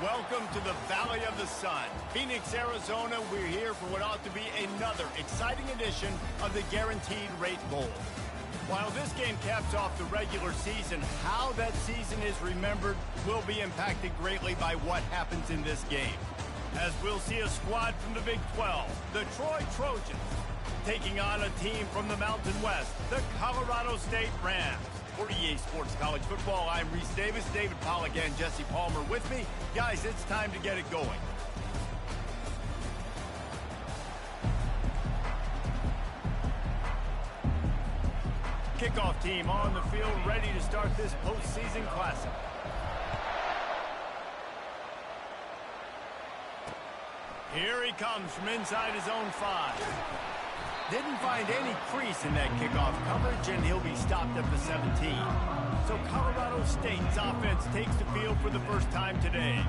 Welcome to the Valley of the Sun. Phoenix, Arizona, we're here for what ought to be another exciting edition of the Guaranteed Rate Bowl. While this game caps off the regular season, how that season is remembered will be impacted greatly by what happens in this game. As we'll see a squad from the Big 12, the Troy Trojans, taking on a team from the Mountain West, the Colorado State Rams. For EA Sports College Football, I'm Reese Davis, David Pollack, and Jesse Palmer with me. Guys, it's time to get it going. Kickoff team on the field, ready to start this postseason classic. Here he comes from inside his own 5. Didn't find any crease in that kickoff coverage, and he'll be stopped at the 17. So Colorado State's offense takes the field for the first time today.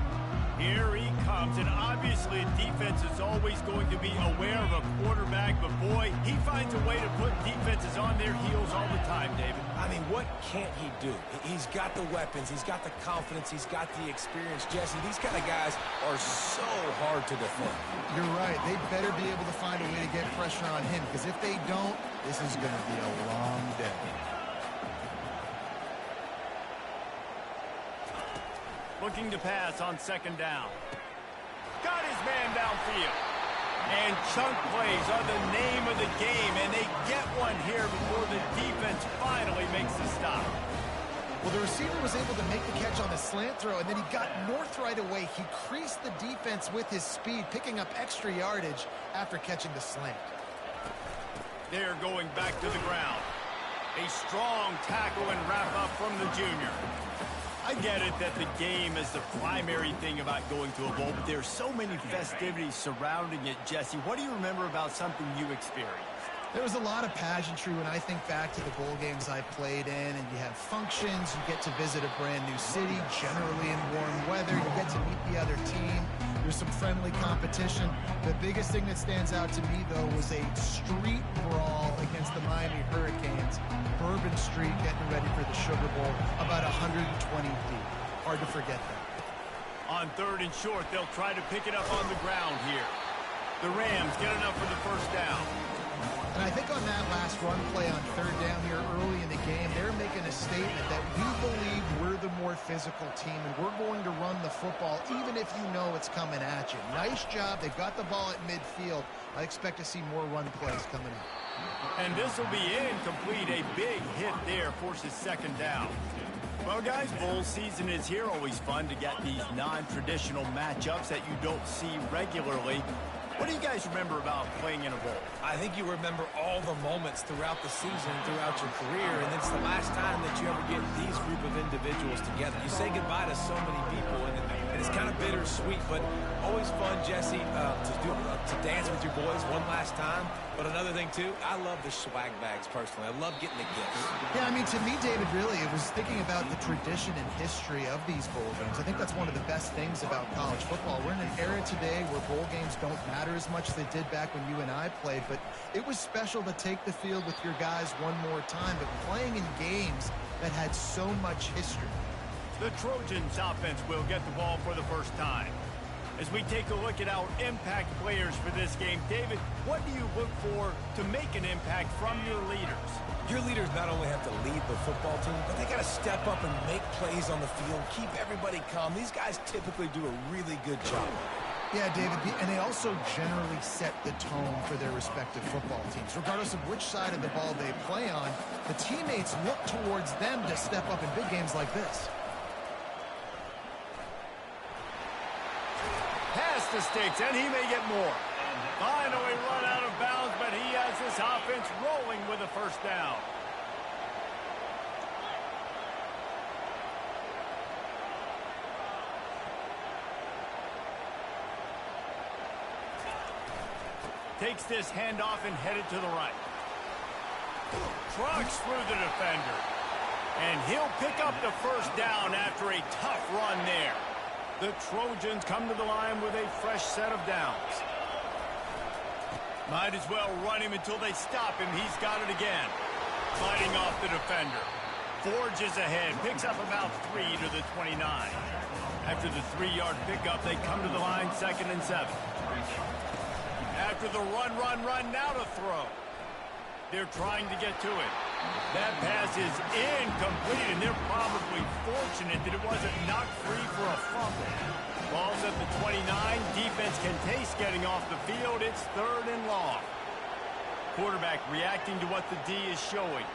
Here he comes, and obviously defense is always going to be aware of a quarterback, but boy, he finds a way to put defenses on their heels all the time, David. I mean, what can't he do? He's got the weapons, he's got the confidence, he's got the experience. Jesse, these kind of guys are so hard to defend. You're right. They better be able to find a way to get pressure on him, because if they don't, this is going to be a long day. Looking to pass on second down. Got his man downfield. And chunk plays are the name of the game, and they get one here before the defense finally makes the stop. Well, the receiver was able to make the catch on the slant throw, and then he got north right away. He creased the defense with his speed, picking up extra yardage after catching the slant. They're going back to the ground. A strong tackle and wrap up from the junior. I get it that the game is the primary thing about going to a bowl, but there's so many festivities surrounding it. Jesse, what do you remember about something you experienced? There was a lot of pageantry when I think back to the bowl games I played in, and you have functions, you get to visit a brand new city, generally in warm weather, you get to meet the other team, there's some friendly competition. The biggest thing that stands out to me, though, was a street brawl against the Miami Hurricanes. Bourbon Street getting ready for the Sugar Bowl, about 120 deep. Hard to forget that. On third and short, they'll try to pick it up on the ground here. The Rams get enough for the first down. And I think on that last run play on third down here early in the game, they're making a statement that we believe we're the more physical team, and we're going to run the football even if you know it's coming at you. Nice job. They got the ball at midfield. I expect to see more run plays coming up. And this will be incomplete. A big hit there forces second down. Well, guys, bowl season is here. Always fun to get these non-traditional matchups that you don't see regularly. What do you guys remember about playing in a bowl? I think you remember all the moments throughout the season, throughout your career, and it's the last time that you ever get these group of individuals together. You say goodbye to so many people, and it's kind of bittersweet, but always fun, Jesse, to dance with your boys one last time. But another thing, too, I love the swag bags, personally. I love getting the gifts. Yeah, I mean, to me, David, really, it was thinking about the tradition and history of these bowl games. I think that's one of the best things about college football. We're in an era today where bowl games don't matter as much as they did back when you and I played, but it was special to take the field with your guys one more time, but playing in games that had so much history. The Trojans offense will get the ball for the first time. As we take a look at our impact players for this game, David, what do you look for to make an impact from your leaders? Your leaders not only have to lead the football team, but they got to step up and make plays on the field, keep everybody calm. These guys typically do a really good job. Yeah, David, and they also generally set the tone for their respective football teams. Regardless of which side of the ball they play on, the teammates look towards them to step up in big games like this. Pass the sticks, and he may get more. Finally run out of bounds, but he has this offense rolling with a first down. Takes this handoff and headed to the right. Trucks through the defender. And he'll pick up the first down after a tough run there. The Trojans come to the line with a fresh set of downs. Might as well run him until they stop him. He's got it again. Fighting off the defender. Forges ahead. Picks up about 3 to the 29. After the 3-yard pickup, they come to the line 2nd and 7. After the run, now to throw. They're trying to get to it. That pass is incomplete, and they're probably fortunate that it wasn't knocked free for a fumble. Ball's at the 29. Defense can taste getting off the field. It's 3rd and long. Quarterback reacting to what the D is showing.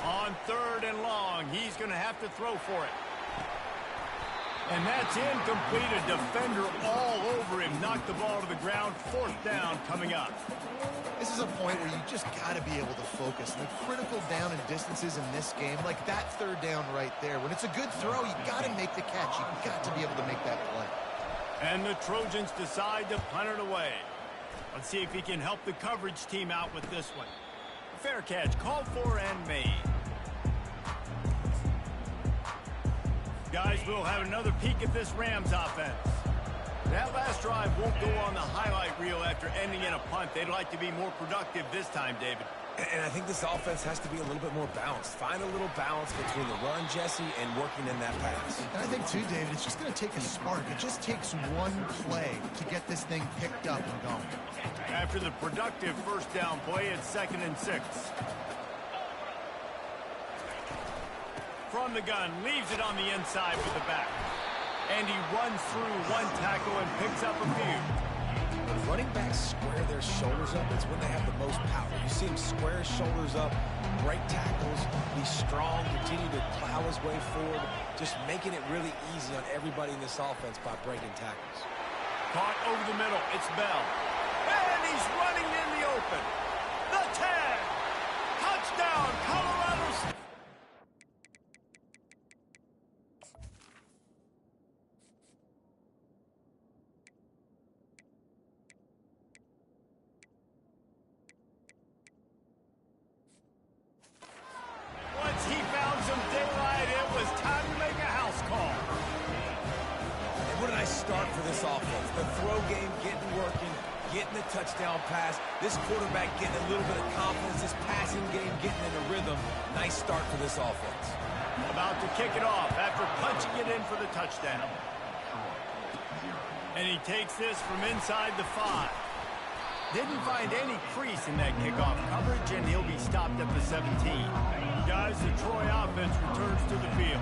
On 3rd and long, he's going to have to throw for it. And that's incomplete. A defender all over him. Knocked the ball to the ground. 4th down coming up. This is a point where you just got to be able to focus. The critical down and distances in this game, like that 3rd down right there. When it's a good throw, you got to make the catch. You got to be able to make that play. And the Trojans decide to punt it away. Let's see if he can help the coverage team out with this one. Fair catch, called for and made. Guys, we'll have another peek at this Rams offense. That last drive won't go on the highlight reel after ending in a punt. They'd like to be more productive this time, David. And I think this offense has to be a little bit more balanced. Find a little balance between the run, Jesse, and working in that pass. And I think, too, David, it's just going to take a spark. It just takes one play to get this thing picked up and going. After the productive 1st down play, it's 2nd and 6. From the gun, leaves it on the inside with the back. And he runs through one tackle and picks up a few. When running backs square their shoulders up, it's when they have the most power. You see him square his shoulders up, break tackles, be strong, continue to plow his way forward, just making it really easy on everybody in this offense by breaking tackles. Caught over the middle. It's Bell. And he's running in the open. The tag. Touchdown, Colorado State. Start for this offense. The throw game getting working, getting the touchdown pass. This quarterback getting a little bit of confidence. This passing game getting in a rhythm. Nice start for this offense. About to kick it off after punching it in for the touchdown. And he takes this from inside the 5. Didn't find any crease in that kickoff coverage, and he'll be stopped at the 17. Guys, the Troy offense returns to the field.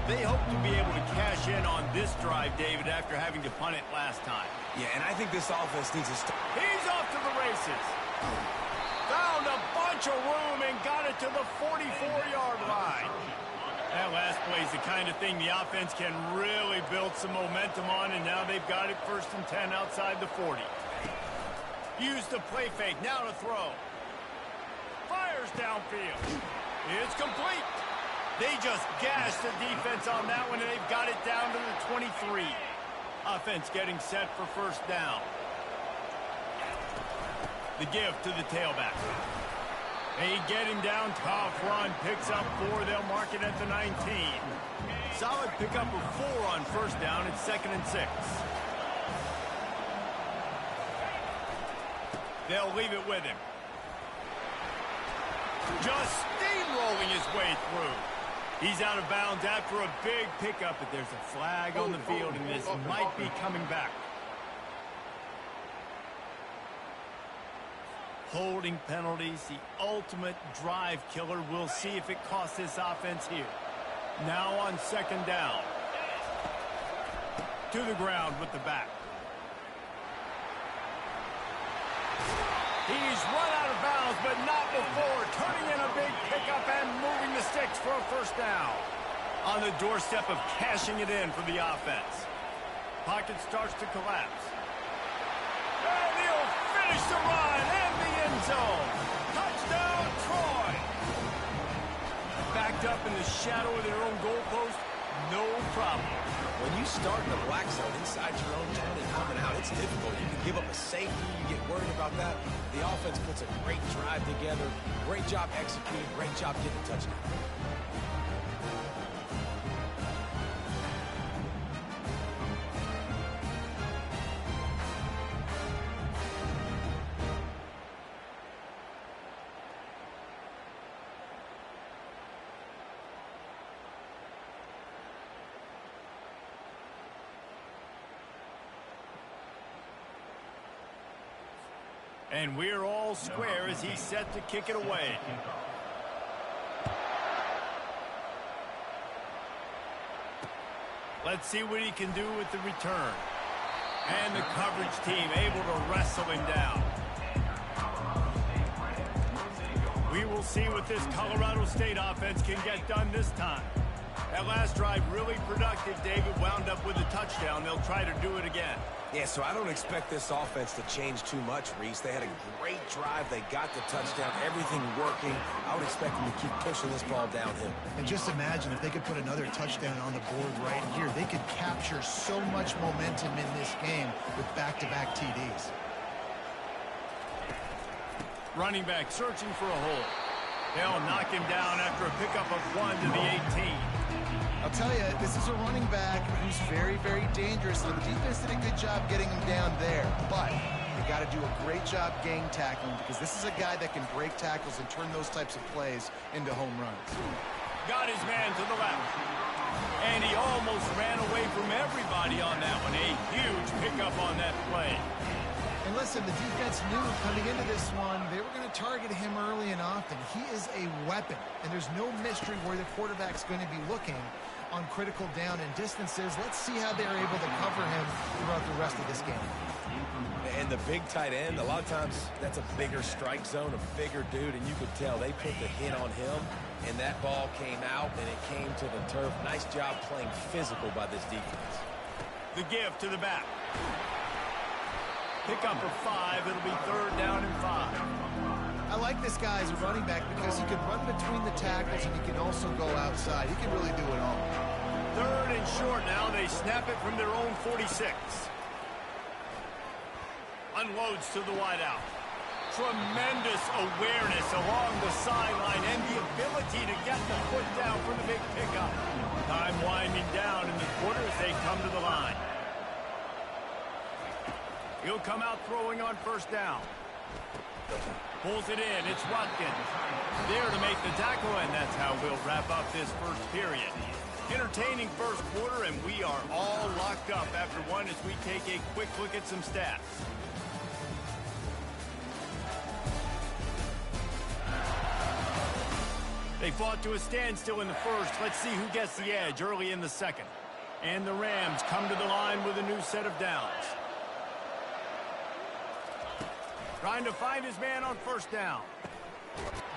They hope to be able to cash in on this drive, David, after having to punt it last time. Yeah, and I think this offense needs to start. He's off to the races. Found a bunch of room and got it to the 44-yard line. That last play is the kind of thing the offense can really build some momentum on, and now they've got it 1st and 10 outside the 40. Use the play fake, now to throw. Fires downfield. It's complete. They just gashed the defense on that one, and they've got it down to the 23. Offense getting set for 1st down. The give to the tailback. They get him down, tough run, picks up 4. They'll mark it at the 19. Solid pickup of 4 on 1st down. It's 2nd and 6. They'll leave it with him. Just steamrolling his way through. He's out of bounds after a big pickup, but there's a flag on the field, and this might be coming back. Holding penalties, the ultimate drive killer. We'll see if it costs this offense here. Now on 2nd down. To the ground with the back. He's run out of bounds, but not before. Turning in a big pickup and moving the sticks for a 1st down. On the doorstep of cashing it in for the offense. Pocket starts to collapse. And he'll finish the run and the end zone. Touchdown, Troy. Backed up in the shadow of their own goalpost, no problem. When you start in the black zone inside your own 20 coming out, it's difficult. You can give up a safety. You get worried about that. The offense puts a great drive together. Great job executing. Great job getting a touchdown. And we're all square as he's set to kick it away. Let's see what he can do with the return. And the coverage team able to wrestle him down. We will see what this Colorado State offense can get done this time. That last drive really productive. David wound up with a touchdown. They'll try to do it again. Yeah, so I don't expect this offense to change too much, Reese. They had a great drive. They got the touchdown. Everything working. I would expect them to keep pushing this ball downhill. And just imagine if they could put another touchdown on the board right here. They could capture so much momentum in this game with back-to-back TDs. Running back searching for a hole. They'll knock him down after a pickup of 1 to the 18. I'll tell you, this is a running back who's very, very dangerous. And the defense did a good job getting him down there. But they got to do a great job gang tackling because this is a guy that can break tackles and turn those types of plays into home runs. Got his man to the left. And he almost ran away from everybody on that one. A huge pickup on that play. And listen, the defense knew coming into this one, they were going to target him early and often. He is a weapon, and there's no mystery where the quarterback's going to be looking on critical down and distances. Let's see how they're able to cover him throughout the rest of this game. And the big tight end, a lot of times that's a bigger strike zone, a bigger dude, and you could tell they put the hit on him, and that ball came out, and it came to the turf. Nice job playing physical by this defense. The give to the back. Pickup of 5. It'll be 3rd down and 5. I like this guy as a running back because he can run between the tackles and he can also go outside. He can really do it all. 3rd and short now. They snap it from their own 46. Unloads to the wideout. Tremendous awareness along the sideline and the ability to get the foot down for the big pickup. Time winding down in the quarter as they come to the line. He'll come out throwing on 1st down. Pulls it in. It's Watkins. There to make the tackle, and that's how we'll wrap up this first period. Entertaining first quarter, and we are all locked up after one as we take a quick look at some stats. They fought to a standstill in the first. Let's see who gets the edge early in the second. And the Rams come to the line with a new set of downs. Trying to find his man on 1st down.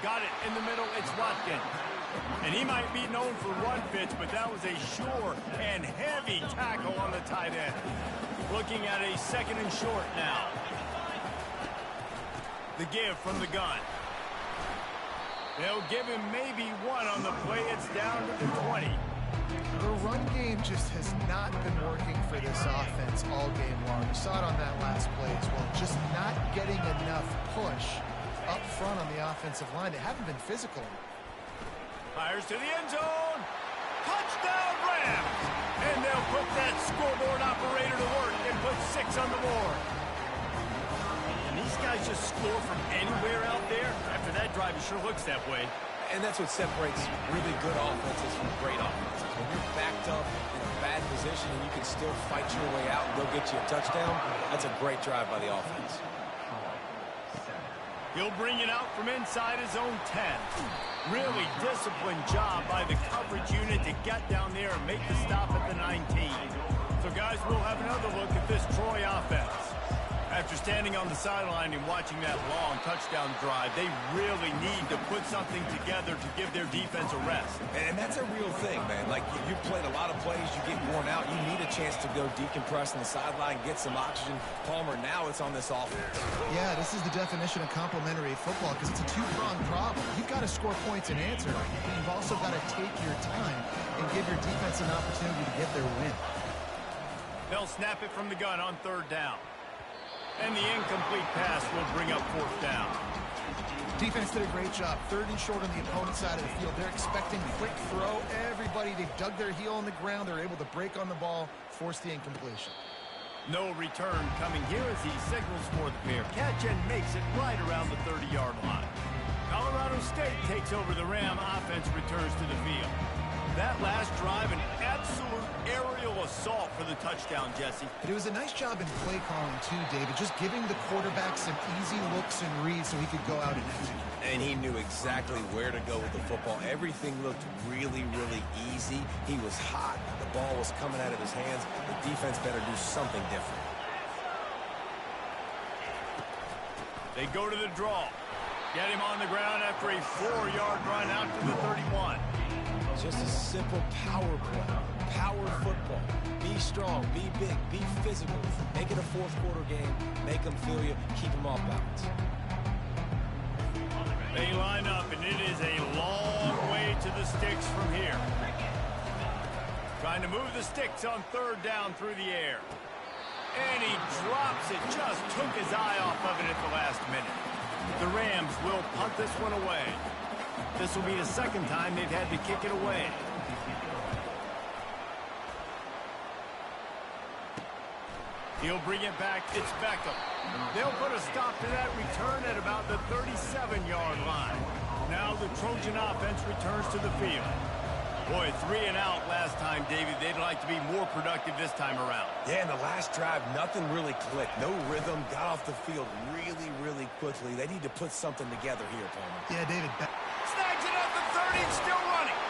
Got it in the middle. It's Watkins. And he might be known for run fits, but that was a sure and heavy tackle on the tight end. Looking at a 2nd and short now. The give from the gun. They'll give him maybe 1 on the play. It's down to the 20. The run game just has not been working for this offense all game long. You saw it on that last play as well. Just not getting enough push up front on the offensive line. They haven't been physical. Fires to the end zone. Touchdown Rams! And they'll put that scoreboard operator to work and put 6 on the board. And these guys just score from anywhere out there. After that drive, it sure looks that way. And that's what separates really good offenses from great offenses. When you're backed up in a bad position and you can still fight your way out and go get you a touchdown, that's a great drive by the offense. He'll bring it out from inside his own 10. Really disciplined job by the coverage unit to get down there and make the stop at the 19. So, guys, we'll have another look at this Troy offense. After standing on the sideline and watching that long touchdown drive, they really need to put something together to give their defense a rest. And that's a real thing, man. Like, you played a lot of plays, you get worn out, you need a chance to go decompress on the sideline, get some oxygen. Palmer, now it's on this offense. Yeah, this is the definition of complementary football because it's a two-pronged problem. You've got to score points and answer, but you've also got to take your time and give your defense an opportunity to get their win. They'll snap it from the gun on 3rd down. And the incomplete pass will bring up 4th down. Defense did a great job. 3rd and short on the opponent's side of the field. They're expecting quick throw. Everybody, they dug their heel on the ground. They're able to break on the ball, force the incompletion. No return coming here as he signals for the pair. Catch and makes it right around the 30-yard line. Colorado State takes over the Ram. Offense returns to the field. That last drive, an absolute aerial assault for the touchdown, Jesse. But it was a nice job in play calling too, David, just giving the quarterback some easy looks and reads so he could go out and execute. And he knew exactly where to go with the football. Everything looked really, really easy. He was hot. The ball was coming out of his hands. The defense better do something different. They go to the draw. Get him on the ground after a 4-yard run out to the 31. Just a simple power play. Power football. Be strong, be big, be physical. Make it a fourth-quarter game. Make them feel you. Keep them off balance. They line up, and it is a long way to the sticks from here. Trying to move the sticks on 3rd down through the air. And he drops it. Just took his eye off of it at the last minute. The Rams will punt this one away. This will be the 2nd time they've had to kick it away. He'll bring it back. It's Beckham. They'll put a stop to that return at about the 37-yard line. Now the Trojan offense returns to the field. Boy, 3 and out last time, David. They'd like to be more productive this time around. Yeah, in the last drive, nothing really clicked. No rhythm. Got off the field really, really quickly. They need to put something together here, Palmer. Yeah, David. Snags it at the 30, still running.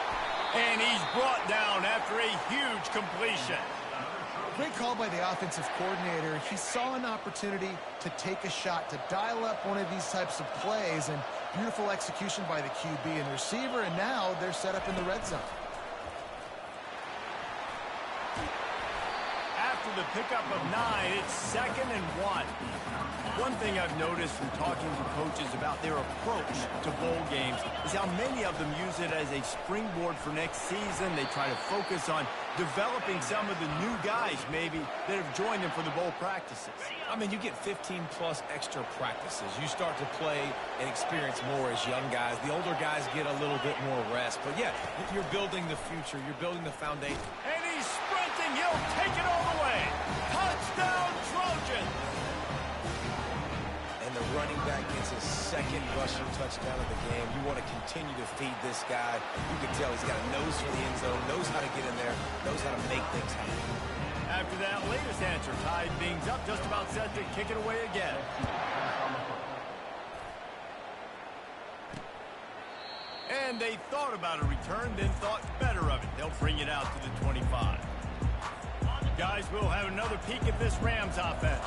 And he's brought down after a huge completion. Great call by the offensive coordinator. He saw an opportunity to take a shot, to dial up one of these types of plays, and beautiful execution by the QB and receiver, and now they're set up in the red zone. After the pickup of 9, it's 2nd and 1. One thing I've noticed from talking to coaches about their approach to bowl games is how many of them use it as a springboard for next season. They try to focus on developing some of the new guys, maybe, that have joined them for the bowl practices. I mean, you get 15-plus extra practices. You start to play and experience more as young guys. The older guys get a little bit more rest. But, yeah, you're building the future. You're building the foundation. And he's sprinting. He'll take it all the way. Touchdown, Trojan. And the running back gets his 2nd rushing touchdown of the game. You want to continue to feed this guy. You can tell he's got a nose for the end zone, knows how to get in there, knows how to make things happen. After that latest answer, tied things up, just about set to kick it away again. And they thought about a return, then thought better of it. They'll bring it out to the 25. Guys, we'll have another peek at this Rams offense.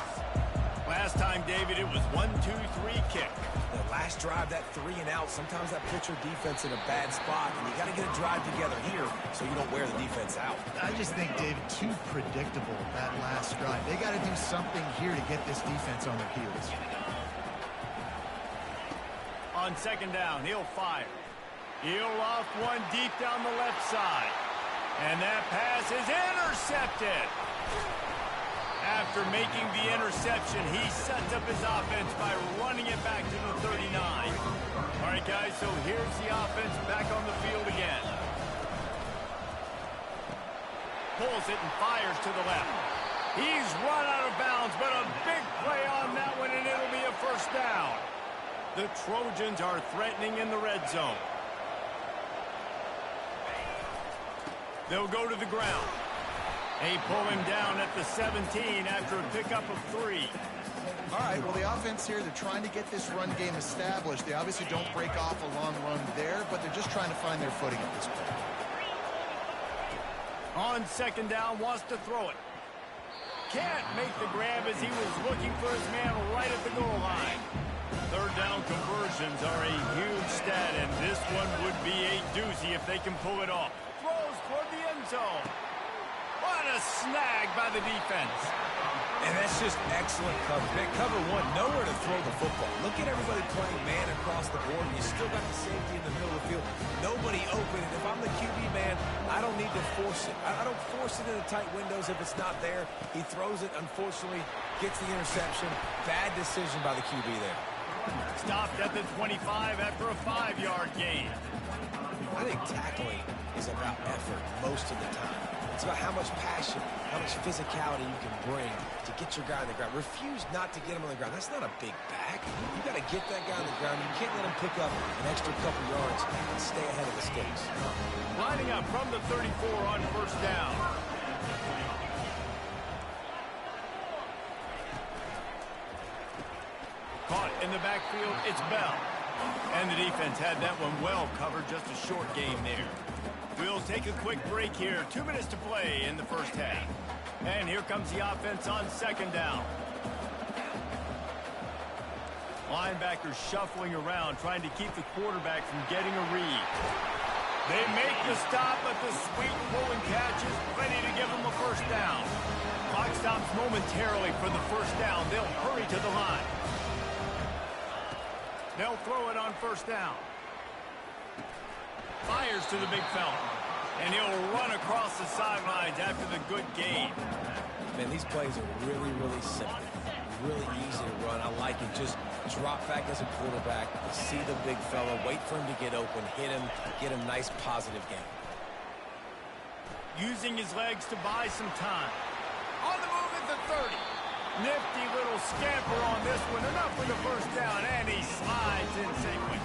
Last time, David, it was 1-2-3 kick. The last drive, that 3 and out, sometimes that puts your defense in a bad spot, and you got to get a drive together here so you don't wear the defense out. I just think, David, too predictable, that last drive. They got to do something here to get this defense on their heels. On 2nd down, he'll fire. He'll loft one deep down the left side. And that pass is intercepted. After making the interception, he sets up his offense by running it back to the 39. All right, guys, so here's the offense back on the field again. Pulls it and fires to the left. He's run out of bounds, but a big play on that one, and it'll be a 1st down. The Trojans are threatening in the red zone. They'll go to the ground. They pull him down at the 17 after a pickup of 3. All right, well, the offense here, they're trying to get this run game established. They obviously don't break off a long run there, but they're just trying to find their footing at this point. On 2nd down, wants to throw it. Can't make the grab as he was looking for his man right at the goal line. 3rd down conversions are a huge stat, and this one would be a doozy if they can pull it off. Throws toward the end zone. What a snag by the defense. And that's just excellent coverage. Man, cover 1, nowhere to throw the football. Look at everybody playing man across the board, and you still got the safety in the middle of the field. Nobody open, and if I'm the QB man, I don't need to force it. I don't force it into tight windows if it's not there. He throws it, unfortunately, gets the interception. Bad decision by the QB there. Stopped at the 25 after a 5-yard gain. I think tackling is about effort most of the time. It's about how much passion, how much physicality you can bring to get your guy on the ground. Refuse not to get him on the ground. That's not a big back. You got to get that guy on the ground. You can't let him pick up an extra couple yards and stay ahead of the sticks. Lining up from the 34 on 1st down. In the backfield, it's Bell. And the defense had that one well covered, just a short game there. We'll take a quick break here. 2 minutes to play in the first half. And here comes the offense on second down. Linebackers shuffling around, trying to keep the quarterback from getting a read. They make the stop, but the sweet pulling catch is ready to give them a first down. Clock stops momentarily for the first down. They'll hurry to the line. They'll throw it on first down. Fires to the big fella. And he'll run across the sidelines after the good gain. Man, these plays are really, really simple. Really easy to run. I like it. Just drop back as a quarterback. See the big fella. Wait for him to get open. Hit him. Get him nice positive gain. Using his legs to buy some time. On the move at the 30. Nifty little scamper on this one. Enough for the first down. And he slides in safely.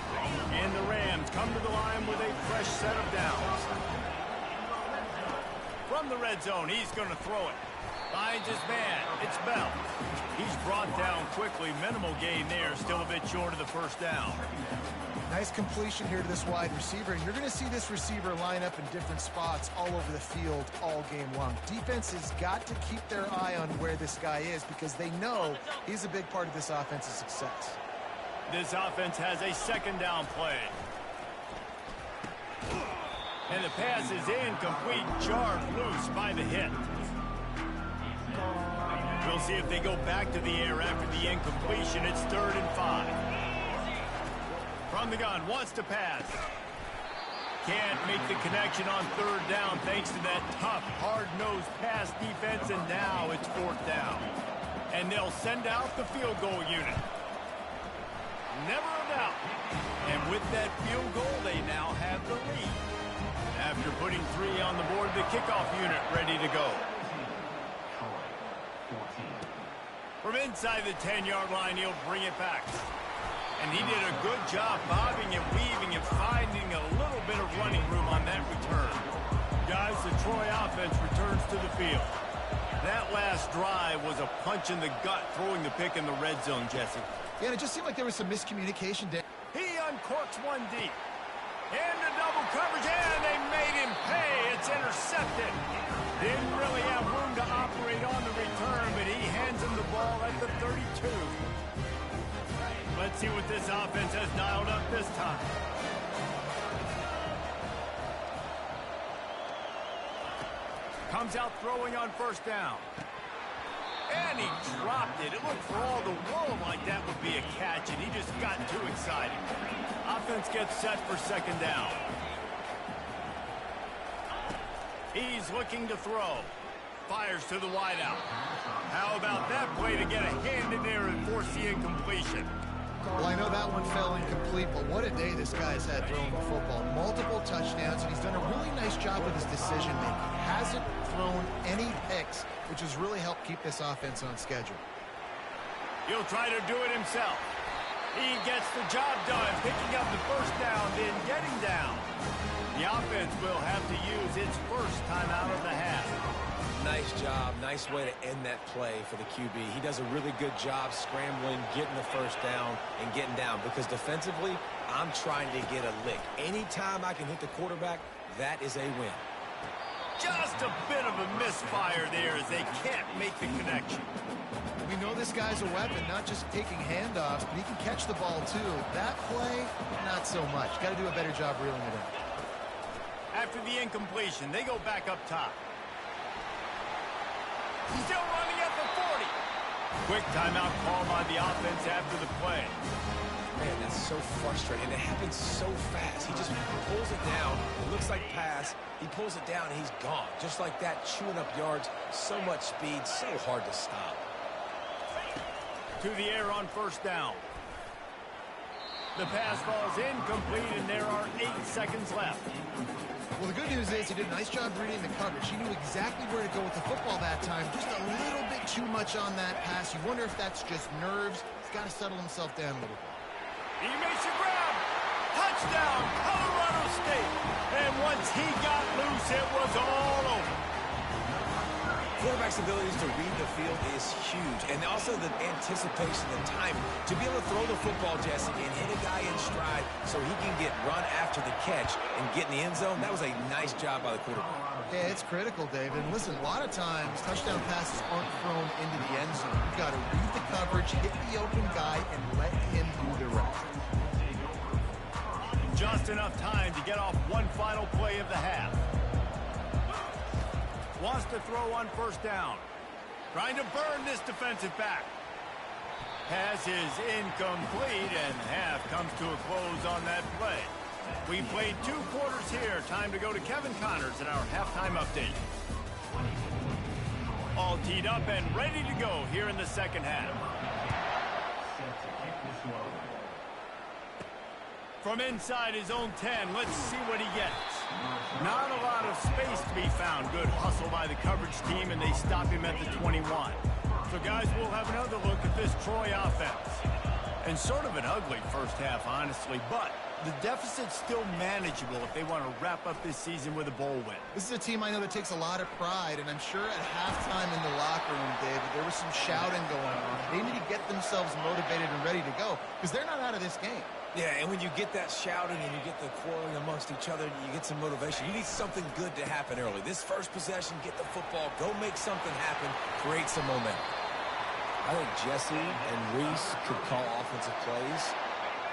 And the Rams come to the line with a fresh set of downs. From the red zone, he's going to throw it. Finds his man. It's Bell. He's brought down quickly. Minimal gain there. Still a bit short of the first down. Nice completion here to this wide receiver. And you're going to see this receiver line up in different spots all over the field all game long. Defense has got to keep their eye on where this guy is because they know he's a big part of this offense's success. This offense has a second down play. And the pass is incomplete. Jarred loose by the hit. We'll see if they go back to the air after the incompletion. It's 3rd and 5. From the gun, wants to pass. Can't make the connection on 3rd down thanks to that tough, hard-nosed pass defense, and now it's 4th down. And they'll send out the field goal unit. Never a doubt. And with that field goal, they now have the lead. After putting 3 on the board, the kickoff unit ready to go. From inside the 10-yard line, he'll bring it back. And he did a good job bobbing and weaving and finding a little bit of running room on that return. Guys, the Troy offense returns to the field. That last drive was a punch in the gut, throwing the pick in the red zone, Jesse. Yeah, and it just seemed like there was some miscommunication there. He uncorks one deep. And the double coverage, and they made him pay. It's intercepted. Didn't really have room to operate on the return, but he hands him the ball at the 32. Let's see what this offense has dialed up this time. Comes out throwing on first down. And he dropped it. It looked for all the world like that would be a catch, and he just got too excited. Offense gets set for second down. He's looking to throw. Fires to the wideout. How about that play to get a hand in there and force the incompletion? Well, I know that one fell incomplete, but what a day this guy's had throwing the football. Multiple touchdowns, and he's done a really nice job with his decision-making. Hasn't thrown any picks, which has really helped keep this offense on schedule. He'll try to do it himself. He gets the job done, picking up the first down, then getting down. The offense will have to use its first time out of the half. Nice job. Nice way to end that play for the QB. He does a really good job scrambling, getting the first down, and getting down. Because defensively, I'm trying to get a lick. Anytime I can hit the quarterback, that is a win. Just a bit of a misfire there as they can't make the connection. We know this guy's a weapon, not just taking handoffs, but he can catch the ball too. That play, not so much. Got to do a better job reeling it in. After the incompletion, they go back up top. Still running at the 40. Quick timeout call by the offense after the play. Man, that's so frustrating. And it happens so fast. He just pulls it down. It looks like pass. He pulls it down, and he's gone. Just like that, chewing up yards. So much speed, so hard to stop. To the air on first down. The pass falls incomplete, and there are 8 seconds left. Well, the good news is he did a nice job reading the coverage. He knew exactly where to go with the football that time. Just a little bit too much on that pass. You wonder if that's just nerves. He's got to settle himself down a little bit. He makes a grab. Touchdown, Colorado State. And once he got loose, it was all over. quarterback's abilities to read the field is huge. And also the anticipation, the timing. To be able to throw the football, Jesse, and hit a guy in stride so he can get run after the catch and get in the end zone, that was a nice job by the quarterback. Yeah, it's critical, David. And listen, a lot of times touchdown passes aren't thrown into the end zone. You've got to read the coverage, hit the open guy, and let him do the rest. Just enough time to get off one final play of the half. Wants to throw on first down. Trying to burn this defensive back. Pass is incomplete, and half comes to a close on that play. We played 2 quarters here. Time to go to Kevin Connors in our halftime update. All teed up and ready to go here in the second half. From inside his own 10, let's see what he gets. Not a lot of space to be found. Good hustle by the coverage team, and they stop him at the 21. So, guys, we'll have another look at this Troy offense. And sort of an ugly first half, honestly, but the deficit's still manageable if they want to wrap up this season with a bowl win. This is a team I know that takes a lot of pride, and I'm sure at halftime in the locker room, David, there was some shouting going on. They need to get themselves motivated and ready to go, because they're not out of this game. Yeah, and when you get that shouting and you get the quarreling amongst each other, you get some motivation. You need something good to happen early. This first possession, get the football, go make something happen, create some momentum. I think Jesse and Reese could call offensive plays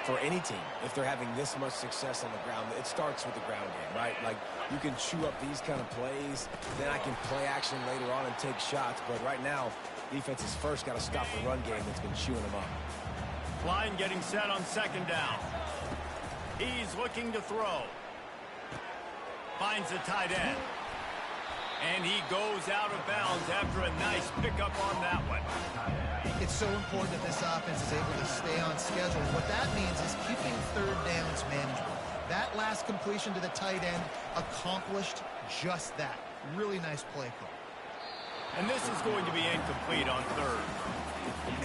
for any team if they're having this much success on the ground. It starts with the ground game, right? Like, you can chew up these kind of plays, then I can play action later on and take shots. But right now, defense has first got to stop the run game that's been chewing them up. Line getting set on second down. He's looking to throw. Finds the tight end. And he goes out of bounds after a nice pickup on that one. It's so important that this offense is able to stay on schedule. What that means is keeping third downs manageable. That last completion to the tight end accomplished just that. Really nice play call. And this is going to be incomplete on third.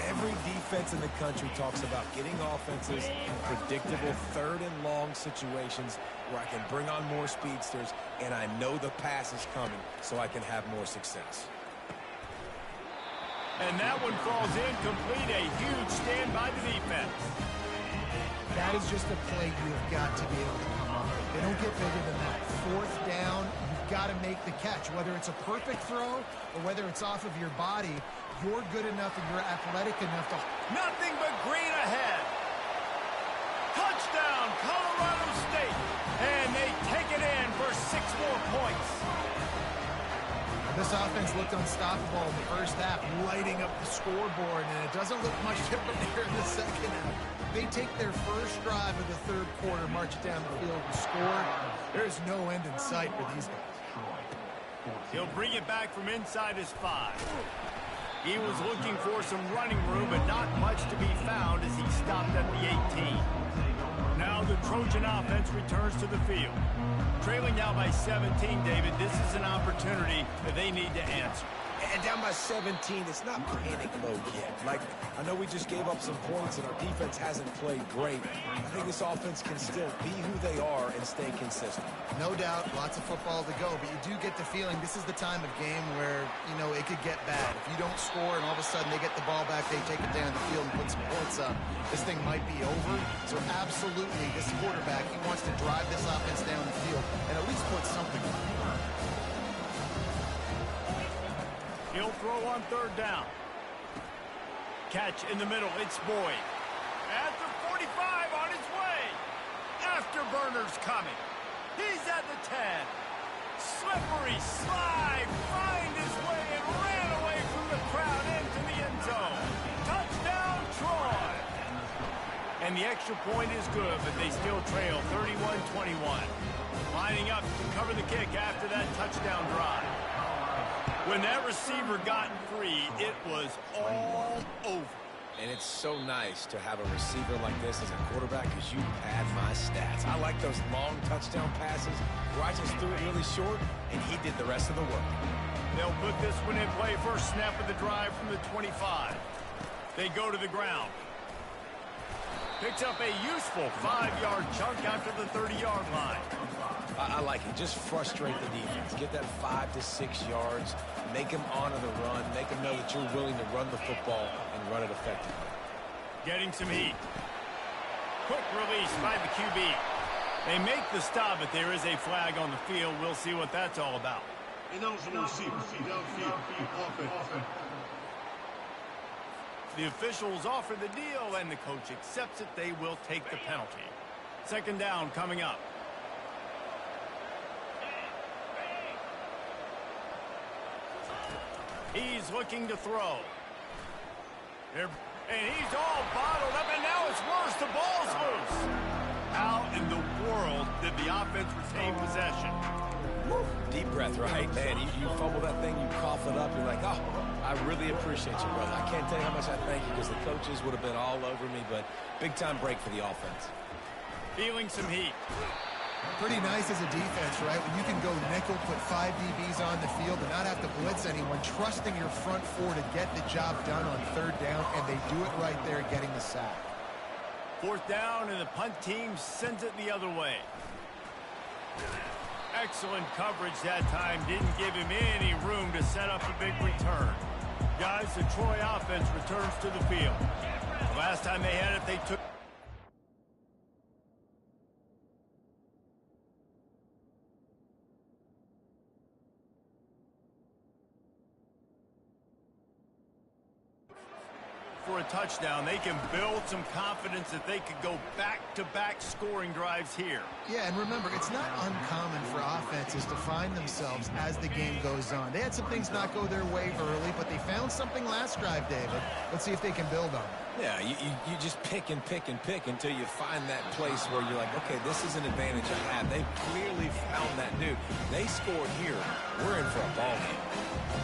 Every defense in the country talks about getting offenses in predictable third and long situations where I can bring on more speedsters and I know the pass is coming so I can have more success. And that one falls incomplete. A huge stand by the defense. That is just a play you have got to be able to come up with. They don't get bigger than that. Fourth down, you've got to make the catch. Whether it's a perfect throw or whether it's off of your body, you're good enough and you're athletic enough to... Nothing but green ahead. Touchdown, Colorado State. And they take it in for 6 more points. This offense looked unstoppable in the first half, lighting up the scoreboard, and it doesn't look much different here in the second half. They take their first drive of the third quarter, march it down the field, and score. There's no end in sight for these guys. He'll bring it back from inside his 5. He was looking for some running room, but not much to be found as he stopped at the 18. Now the Trojan offense returns to the field. Trailing now by 17, David, this is an opportunity that they need to answer. And down by 17, it's not panic mode yet. Like, I know we just gave up some points and our defense hasn't played great. I think this offense can still be who they are and stay consistent. No doubt, lots of football to go, but you do get the feeling this is the time of game where, you know, it could get bad. If you don't score and all of a sudden they get the ball back, they take it down the field and put some points up, this thing might be over. So absolutely, this quarterback, he wants to drive this offense down the field and at least put something on. He'll throw on third down. Catch in the middle. It's Boyd. At the 45 on his way. Afterburner's coming. He's at the 10. Slippery slide. Find his way and ran away from the crowd into the end zone. Touchdown, Troy. And the extra point is good, but they still trail 31-21. Lining up to cover the kick after that touchdown drive. When that receiver got free, it was all over. And it's so nice to have a receiver like this as a quarterback because you pad my stats. I like those long touchdown passes where I just threw it really short and he did the rest of the work. They'll put this one in play. First snap of the drive from the 25. They go to the ground. Picks up a useful 5-yard chunk out to the 30-yard line. I like it. Just frustrate the defense. Get that 5 to 6 yards. Make them honor the run. Make them know that you're willing to run the football and run it effectively. Getting some heat. Quick release by the QB. They make the stop, but there is a flag on the field. We'll see what that's all about. The officials offer the deal, and the coach accepts it. They will take the penalty. Second down coming up. He's looking to throw. And he's all bottled up, and now it's worse. The ball's loose. How in the world did the offense retain possession? Woo. Deep breath, right? Man, you fumble that thing, you cough it up, you're like, oh, I really appreciate you, brother. I can't tell you how much I thank you because the coaches would have been all over me, but big-time break for the offense. Feeling some heat. Pretty nice as a defense, right? When you can go nickel, put 5 DBs on the field and not have to blitz anyone, trusting your front four to get the job done on third down, and they do it right there, getting the sack. Fourth down, and the punt team sends it the other way. Excellent coverage that time. Didn't give him any room to set up a big return. Guys, the Troy offense returns to the field. The last time they had it, they took... for a touchdown. They can build some confidence that they could go back-to-back scoring drives here. Yeah, and remember, it's not uncommon for offenses to find themselves as the game goes on. They had some things not go their way early, but they found something last drive, David. Let's see if they can build on it. Yeah, you just pick and pick and pick until you find that place where you're like, okay, this is an advantage I have. They clearly found that dude. They scored here. We're in for a ball game.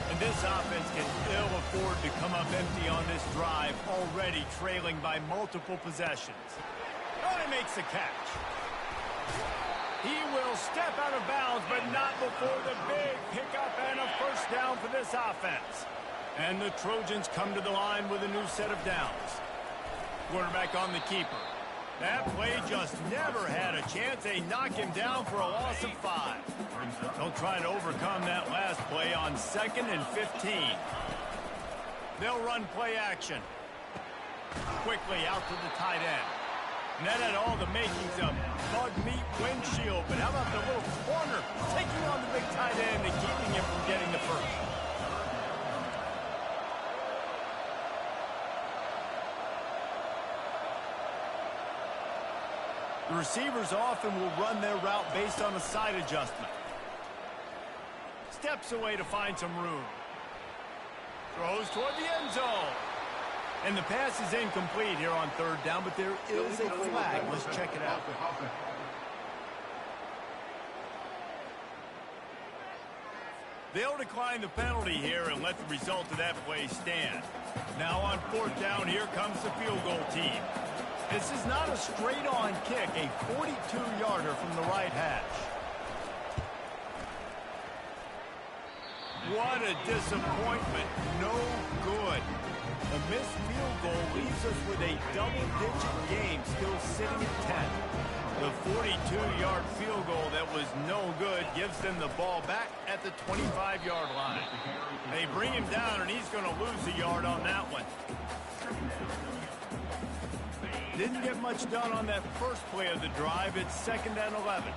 And this offense can ill afford to come up empty on this drive, already trailing by multiple possessions. Oh, he makes the catch. He will step out of bounds, but not before the big pickup and a first down for this offense. And the Trojans come to the line with a new set of downs. Quarterback on the keeper. That play just never had a chance. They knock him down for a loss of 5. They'll try to overcome that last play on 2nd and 15. They'll run play action. Quickly out to the tight end. And that had all the makings of bug meat windshield. But how about the little corner taking on the big tight end and keeping him from getting the first? The receivers often will run their route based on a side adjustment. Steps away to find some room. Throws toward the end zone. And the pass is incomplete here on third down, but there is a flag. Let's check it out. They'll decline the penalty here and let the result of that play stand. Now on fourth down, here comes the field goal team. This is not a straight-on kick, a 42-yarder from the right hash. What a disappointment. No good. A missed field goal leaves us with a double-digit game still sitting at 10. The 42-yard field goal that was no good gives them the ball back at the 25-yard line. They bring him down, and he's going to lose a yard on that one. Didn't get much done on that first play of the drive. It's 2nd and 11.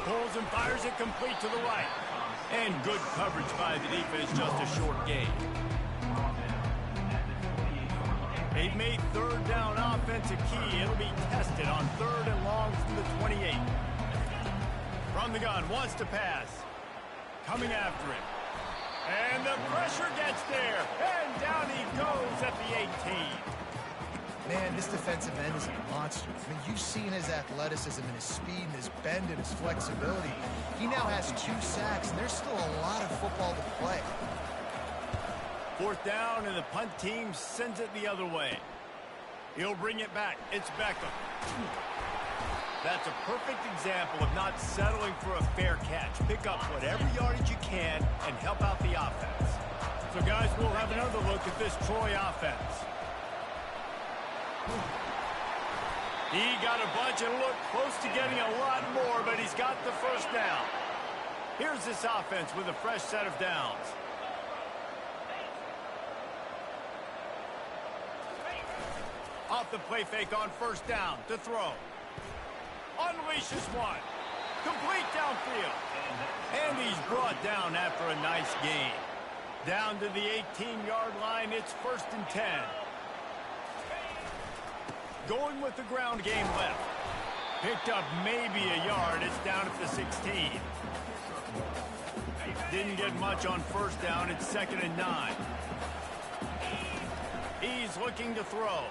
Pulls and fires it complete to the right. And good coverage by the defense, just a short gain. They've made third down offense a key. It'll be tested on 3rd and long from the 28. From the gun, wants to pass. Coming after him. And the pressure gets there. And down he goes at the 18. Man, this defensive end is a monster. I mean, you've seen his athleticism and his speed and his bend and his flexibility. He now has 2 sacks, and there's still a lot of football to play. Fourth down, and the punt team sends it the other way. He'll bring it back. It's Beckham. That's a perfect example of not settling for a fair catch. Pick up whatever yardage you can and help out the offense. So, guys, we'll have another look at this Troy offense. He got a bunch and looked close to getting a lot more, but he's got the first down. Here's this offense with a fresh set of downs. Off the play fake on first down to throw. Unleashes one. Complete downfield. And he's brought down after a nice gain. Down to the 18-yard line, it's 1st and 10. Going with the ground game left. Picked up maybe a yard. It's down at the 16. Didn't get much on first down. It's 2nd and 9. He's looking to throw.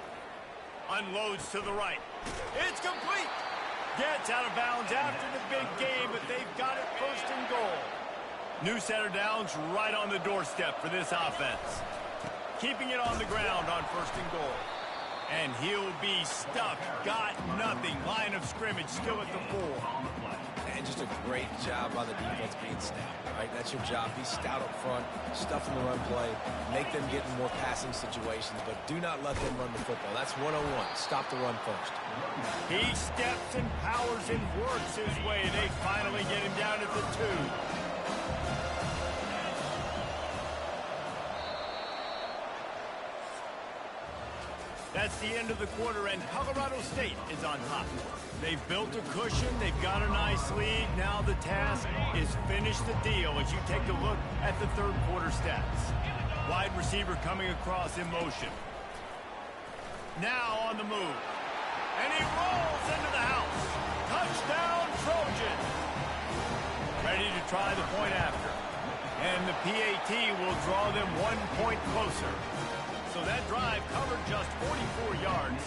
Unloads to the right. It's complete. Gets out of bounds after the big game, but they've got it 1st and goal. New set of downs right on the doorstep for this offense. Keeping it on the ground on 1st and goal. And he'll be stuffed. Got nothing. Line of scrimmage still at the 4. And just a great job by the defense being stout, right? That's your job. Be stout up front, stuff in the run play, make them get in more passing situations, but do not let them run the football. That's 101. Stop the run first. He steps and powers and works his way. They finally get him down at the 2. That's the end of the quarter, and Colorado State is on top. They've built a cushion. They've got a nice lead. Now the task is finish the deal as you take a look at the third quarter stats. Wide receiver coming across in motion. Now on the move. And he rolls into the house. Touchdown, Trojans. Ready to try the point after. And the PAT will draw them 1 point closer. So that drive covered just 44 yards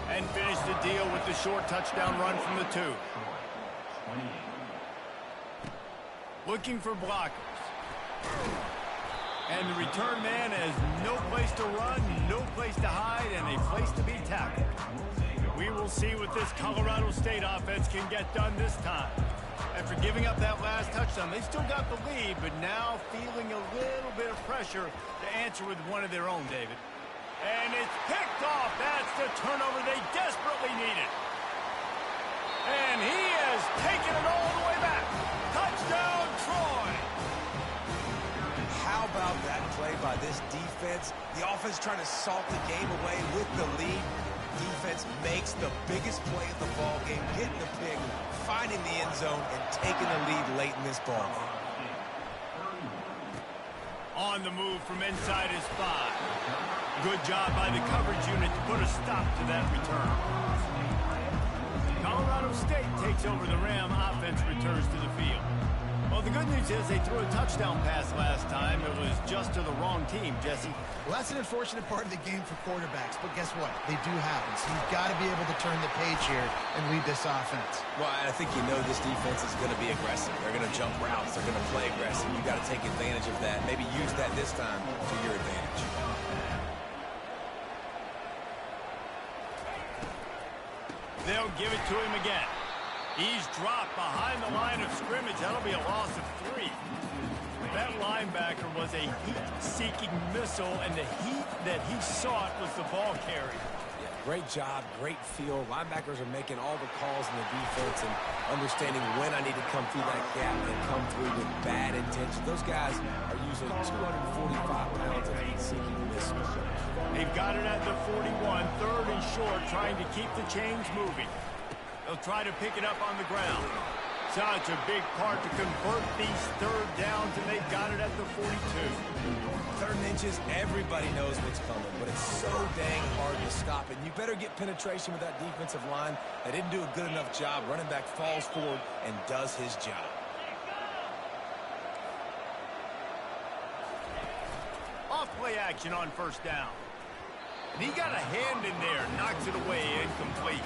and finished the deal with the short touchdown run from the 2. Looking for blockers. And the return man has no place to run, no place to hide, and a place to be tackled. We will see what this Colorado State offense can get done this time. After giving up that last touchdown, they still got the lead, but now feeling a little bit of pressure to answer with one of their own, David. And it's picked off. That's the turnover they desperately needed. And he has taken it all the way back. Touchdown, Troy. How about that play by this defense? The offense trying to salt the game away with the lead. Defense makes the biggest play of the ball game, getting the pick, finding the end zone, and taking the lead late in this ball game. On the move from inside his 5. Good job by the coverage unit to put a stop to that return. Colorado State takes over the Ram. Offense returns to the field. Well, the good news is they threw a touchdown pass last time. It was just to the wrong team, Jesse. Well, that's an unfortunate part of the game for quarterbacks, but guess what? They do happen. So you've got to be able to turn the page here and lead this offense. Well, I think you know this defense is going to be aggressive. They're going to jump routes. They're going to play aggressive. You've got to take advantage of that. Maybe use that this time to your advantage. They'll give it to him again. He's dropped behind the line of scrimmage. That'll be a loss of 3. That linebacker was a heat-seeking missile, and the heat that he sought was the ball carrier. Yeah, great job, great feel. Linebackers are making all the calls in the defense and understanding when I need to come through that gap and come through with bad intention. Those guys are usually 245 pounds of heat-seeking missiles. They've got it at the 41, 3rd and short, trying to keep the chains moving. They'll try to pick it up on the ground. Such a big part to convert these 3rd downs, and they've got it at the 42. 3rd and inches, everybody knows what's coming, but it's so dang hard to stop it. You better get penetration with that defensive line. They didn't do a good enough job. Running back falls forward and does his job. Off play action on 1st down. And he got a hand in there, knocks it away, incomplete.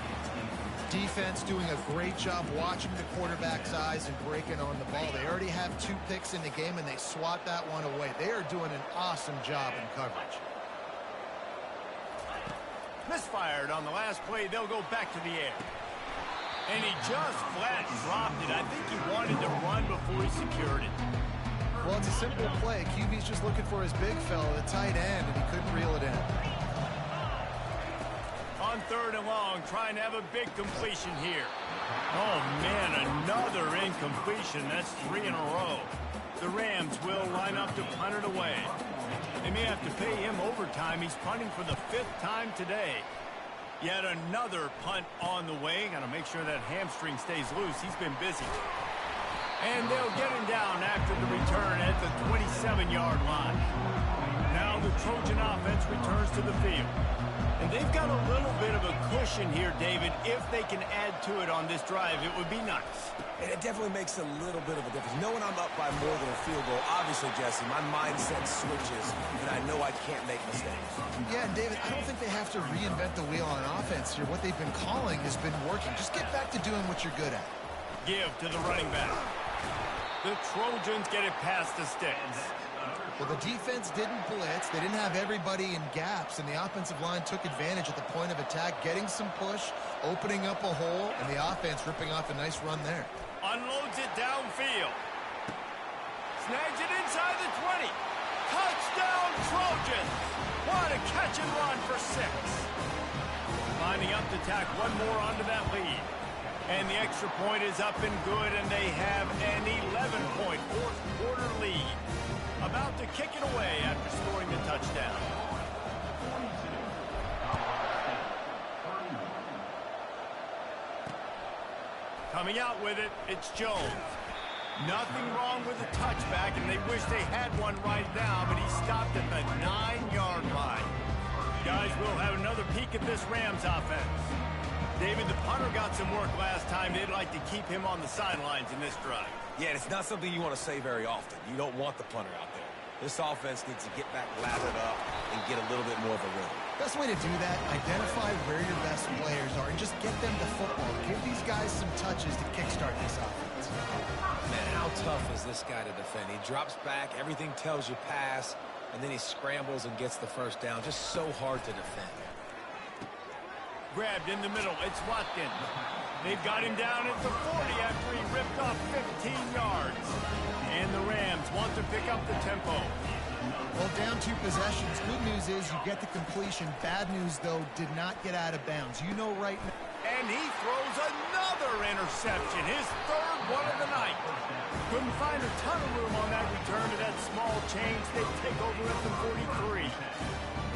Defense doing a great job watching the quarterback's eyes and breaking on the ball. They already have 2 picks in the game, and they swat that one away. They are doing an awesome job in coverage. Misfired on the last play. They'll go back to the air. And he just flat dropped it. I think he wanted to run before he secured it. Well, it's a simple play. QB's just looking for his big fella, the tight end, and he couldn't reel it in. On 3rd and long, trying to have a big completion here. Oh, man, another incompletion. That's 3 in a row. The Rams will line up to punt it away. They may have to pay him overtime. He's punting for the 5th time today. Yet another punt on the way. Got to make sure that hamstring stays loose. He's been busy. And they'll get him down after the return at the 27-yard line. Now the Trojan offense returns to the field. And they've got a little bit of a cushion here, David. If they can add to it on this drive, it would be nice. And it definitely makes a little bit of a difference. Knowing I'm up by more than a field goal, obviously, Jesse, my mindset switches, and I know I can't make mistakes. Yeah, and David, I don't think they have to reinvent the wheel on offense here. What they've been calling has been working. Just get back to doing what you're good at. Give to the running back. The Trojans get it past the sticks. Well, the defense didn't blitz. They didn't have everybody in gaps, and the offensive line took advantage at the point of attack, getting some push, opening up a hole, and the offense ripping off a nice run there. Unloads it downfield. Snags it inside the 20. Touchdown, Trojans! What a catch and run for 6. Lining up to tack one more onto that lead. And the extra point is up and good, and they have an 11-point fourth-quarter lead. About to kick it away after scoring the touchdown. Coming out with it, it's Jones. Nothing wrong with the touchback, and they wish they had one right now, but he stopped at the 9-yard line. Guys, we'll have another peek at this Rams offense. David, the punter got some work last time. They'd like to keep him on the sidelines in this drive. Yeah, it's not something you want to say very often. You don't want the punter out there. This offense needs to get back lathered up and get a little bit more of a rhythm. Best way to do that, identify where your best players are and just get them the football. Give these guys some touches to kickstart this offense. Man, how tough is this guy to defend? He drops back, everything tells you pass, and then he scrambles and gets the first down. Just so hard to defend. Grabbed in the middle, it's Watkins. They've got him down at the 40 after he ripped off 15 yards. And the Rams want to pick up the tempo. Well, down 2 possessions. Good news is you get the completion. Bad news, though, did not get out of bounds. You know right now. And he throws another interception, his 3rd one of the night. Couldn't find a ton of room on that return to that small change. They take over at the 43.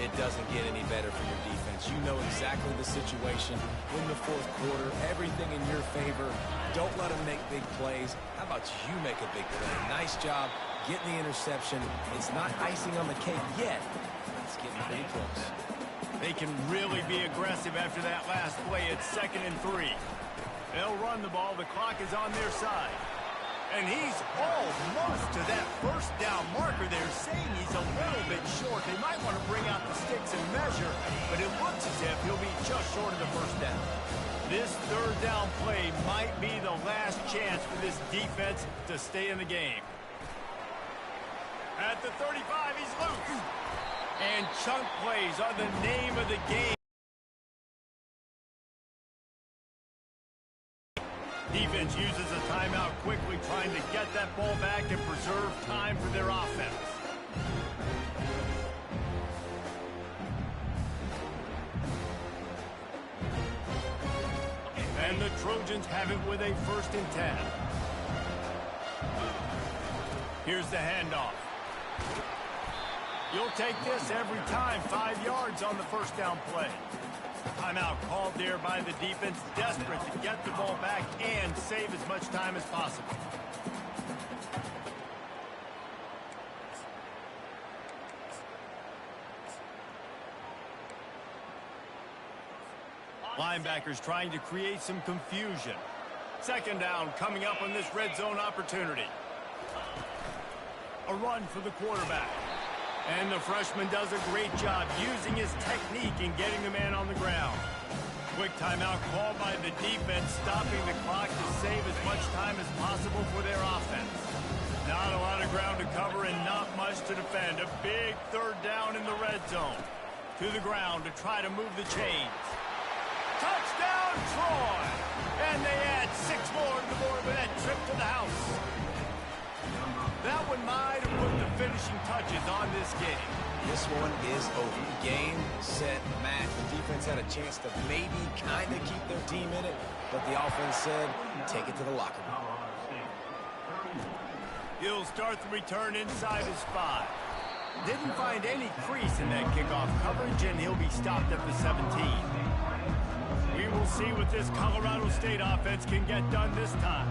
It doesn't get any better for your defense. You know exactly the situation in the 4th quarter. Everything in your favor. Don't let them make big plays. How about you make a big play? Nice job getting the interception. It's not icing on the cake yet. It's getting pretty close. They can really be aggressive after that last play. It's 2nd and 3. They'll run the ball. The clock is on their side. And he's almost to that first down marker. They're saying he's a little bit short. They might want to bring out the sticks and measure, but it looks as if he'll be just short of the first down. This 3rd down play might be the last chance for this defense to stay in the game. At the 35, he's loose. And chunk plays are the name of the game. Defense uses a timeout quickly, trying to get that ball back and preserve time for their offense. And the Trojans have it with a 1st and 10. Here's the handoff. You'll take this every time. 5 yards on the first down play. Timeout called there by the defense, desperate to get the ball back and save as much time as possible. Linebackers trying to create some confusion. 2nd down coming up on this red zone opportunity. A run for the quarterback. And the freshman does a great job using his technique and getting the man on the ground. Quick timeout called by the defense, stopping the clock to save as much time as possible for their offense. Not a lot of ground to cover and not much to defend. A big 3rd down in the red zone. To the ground to try to move the chains. Touchdown, Troy! And they add 6 more to the board with that trip to the house. That one might have put the finishing touches on this game. This one is over. Game, set, match. The defense had a chance to maybe kind of keep their team in it, but the offense said, take it to the locker room. He'll start the return inside his 5. Didn't find any crease in that kickoff coverage, and he'll be stopped at the 17. We will see what this Colorado State offense can get done this time.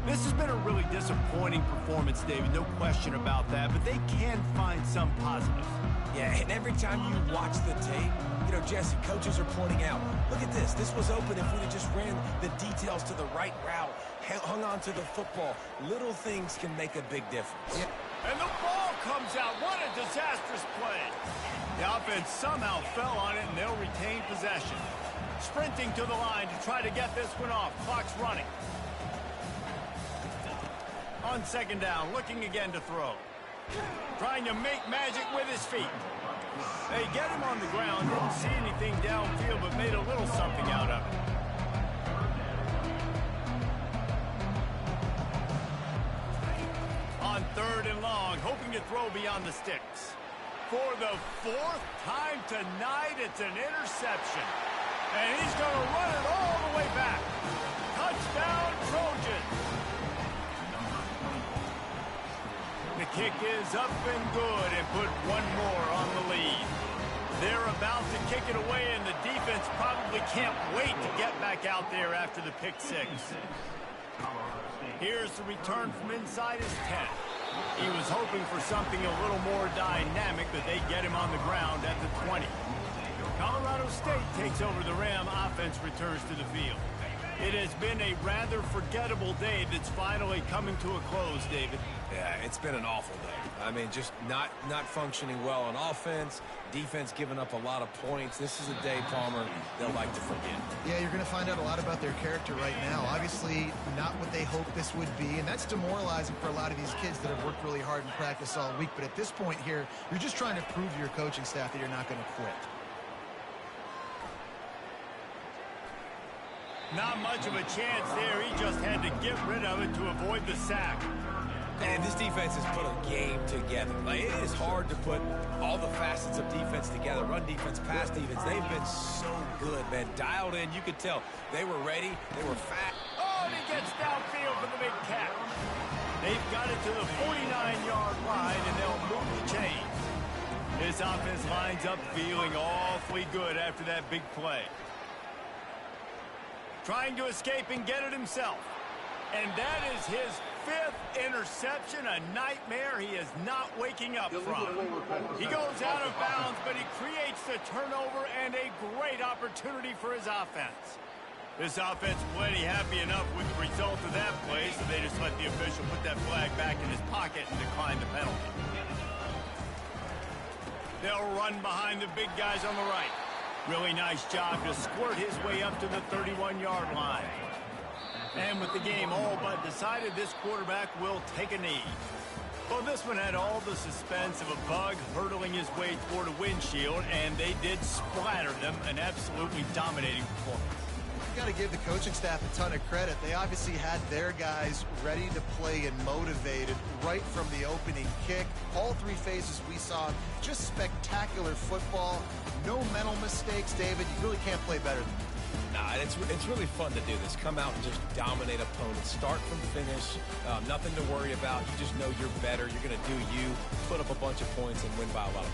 This has been a really disappointing performance, David, no question about that, but they can find some positives. Yeah, and every time you watch the tape, you know, Jesse, coaches are pointing out, look at this. This was open if we'd have just ran the details to the right route, hung on to the football. Little things can make a big difference. Yeah. And the ball comes out. What a disastrous play. The offense somehow fell on it, and they'll retain possession. Sprinting to the line to try to get this one off. Clock's running. On second down, looking again to throw. Trying to make magic with his feet. They get him on the ground. Didn't see anything downfield, but made a little something out of it. On third and long, hoping to throw beyond the sticks. For the 4th time tonight, it's an interception. And he's going to run it all the way back. Touchdown, Trojans. The kick is up and good and put one more on the lead. They're about to kick it away, and the defense probably can't wait to get back out there after the pick 6. Here's the return from inside his 10. He was hoping for something a little more dynamic, but they get him on the ground at the 20. Colorado State takes over the Ram. Offense returns to the field. It has been a rather forgettable day that's finally coming to a close, David. Yeah, it's been an awful day. I mean, just not functioning well on offense, defense giving up a lot of points. This is a day, Palmer, they'll like to forget. Yeah, you're going to find out a lot about their character right now. Obviously, not what they hoped this would be, and that's demoralizing for a lot of these kids that have worked really hard in practice all week. But at this point here, you're just trying to prove to your coaching staff that you're not going to quit. Not much of a chance there. He just had to get rid of it to avoid the sack. And this defense has put a game together. Like, it is hard to put all the facets of defense together. Run defense, pass defense. They've been so good, man. Dialed in. You could tell they were ready. They were fast. Oh, and he gets downfield for the big catch. They've got it to the 49-yard line, and they'll move the chains. This offense lines up feeling awfully good after that big play. Trying to escape and get it himself. And that is his 5th interception, a nightmare he is not waking up from. He goes out of bounds, but he creates the turnover and a great opportunity for his offense. This offense plenty happy enough with the result of that play, so they just let the official put that flag back in his pocket and decline the penalty. They'll run behind the big guys on the right. Really nice job to squirt his way up to the 31-yard line. And with the game all but decided, this quarterback will take a knee. Well, this one had all the suspense of a bug hurtling his way toward a windshield, and they did splatter them. An absolutely dominating performance. Got to give the coaching staff a ton of credit. They obviously had their guys ready to play and motivated right from the opening kick. All 3 phases we saw, just spectacular football. No mental mistakes, David. You really can't play better than that. Nah, it's really fun to do this. Come out and just dominate opponents. Start from finish. Nothing to worry about. You just know you're better. You're going to do you, put up a bunch of points, and win by a lot of points.